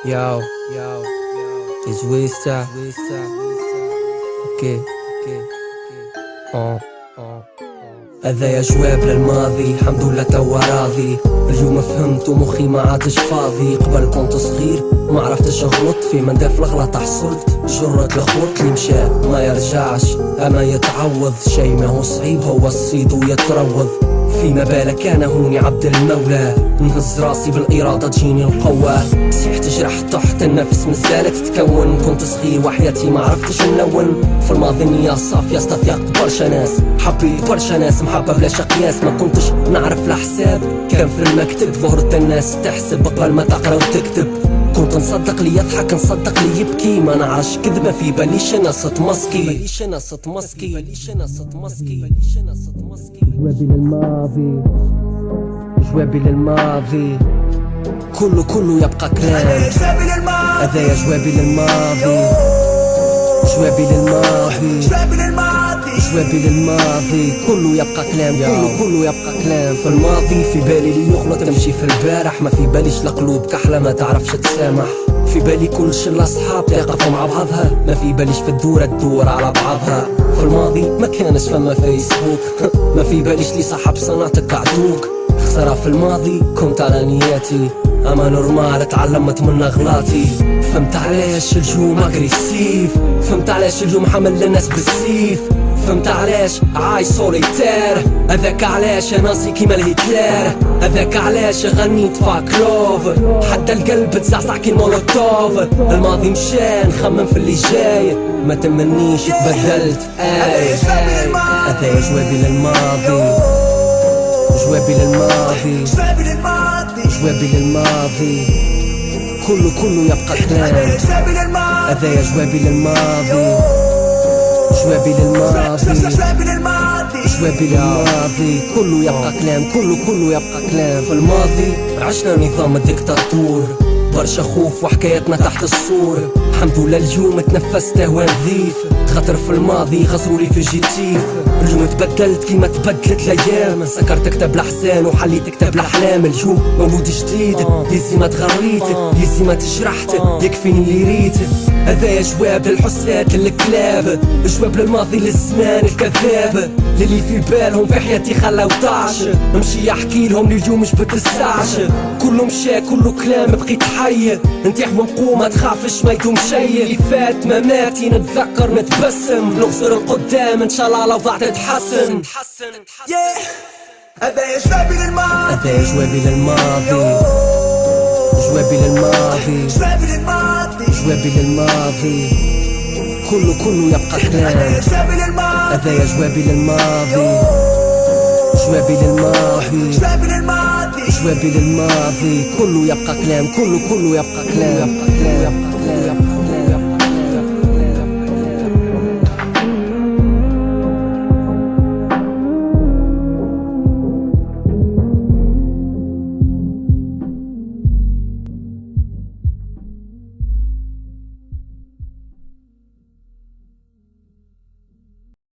Yo, it's Wista. Okay. هذايا جواب للماضي، الحمد لله توا راضي. اليوم فهمت ومخي ما عادش فاضي. قبل كنت صغير ما عرفتش نغلط، في من داف الغلط حصلت جرة الخوت اللي مشى ما يرجعش، اما يتعوض شي ما هو صعيب، هو الصيد ويتروض. فيما بالك انا هوني عبد المولى، نهز راسي بالإرادة تجيني القوة. صيحت جرحت تحت النفس مازالت تتكون، كنت صغير وحياتي ما عرفتش نلون. في الماضي نية صافية استثيقت برشا ناس، حبيت برشا ناس محبة بلا قياس. ما كنتش نعرف الحساب، كان في المكتب ظهرت الناس تحسب قبل ما تقرا وتكتب. كنت نصدق لي يضحك نصدق لي يبكي، ما نعرفش كذبة في باليش انا صوت مسكي. جوابي للماضي، جوابي للماضي، كله يبقى كلام. هذايا جوابي للماضي، جوابي للماضي، جوابي للماضي، كله يبقى كلام. كله يبقى كلام. في الماضي في بالي اللي يغلط تمشي في البارح، ما في باليش القلوب كحلة ما تعرفش تسامح. في بالي كل شلة صحاب تقفوا مع بعضها، ما في باليش في الدورة تدور على بعضها. في الماضي ما كانش فما فيسبوك ما في باليش لي صاحب صنعتك عدوك. خسارة في الماضي كنت على نياتي، اما نورمال تعلمت من اغلاطي. فهمت علاش الجوم اغريسيف، فهمت علاش اليوم حمل الناس بالسيف، فهمت علاش عايش سوليتير. هذاك علاش ناسي كيما الهتلر، هذاك علاش غنيت فاكلوف، حتى القلب تزعزع كي مولوتوف. الماضي مشى نخمم في اللي جاي، ما تمنيش تبدلت. هذايا جوابي للماضي، جوابي للماضي، جوابي للماضي، كله يبقى كلام. هذايا جوابي للماضي، جوابي للماضي، جوابي للماضي، كله يبقى كلام. كله يبقى كلام. في الماضي عشنا نظام الديكتاتور، برشا خوف وحكايتنا تحت السور. الحمد لله اليوم تنفست هوا نظيف، خاطر في الماضي غزرولي في جيتيف. اليوم تبدلت كيما تبدلت الايام، سكرت كتاب الاحزان وحليت كتاب الاحلام. اليوم مولود جديد، يزي ما تغريت، يزي ما تجرحت، يكفيني اللي ريت. هذايا جواب للحسات للكلاب، جواب للماضي للزمان الكذاب، للي في بالهم في حياتي خلاو طاش. نمشي يحكي لهم اليوم مش بتسعش، كله مشى كله كلام بقيت حي. انتي حمقو ما تخافش ما يدوم شي، اللي فات ما ماتي نتذكر نتبسم، نغزر القدام ان شاء الله لو ضعت تحسن. هذايا جوابي للماضي، هذايا جوابي للماضي، جوابي للماضي، جوابي للماضي، كله يبقى كلام. هذايا جوابي للماضي، جوابي للماضي، جوابي للماضي، كله يبقى كلام. كله يبقى كلام.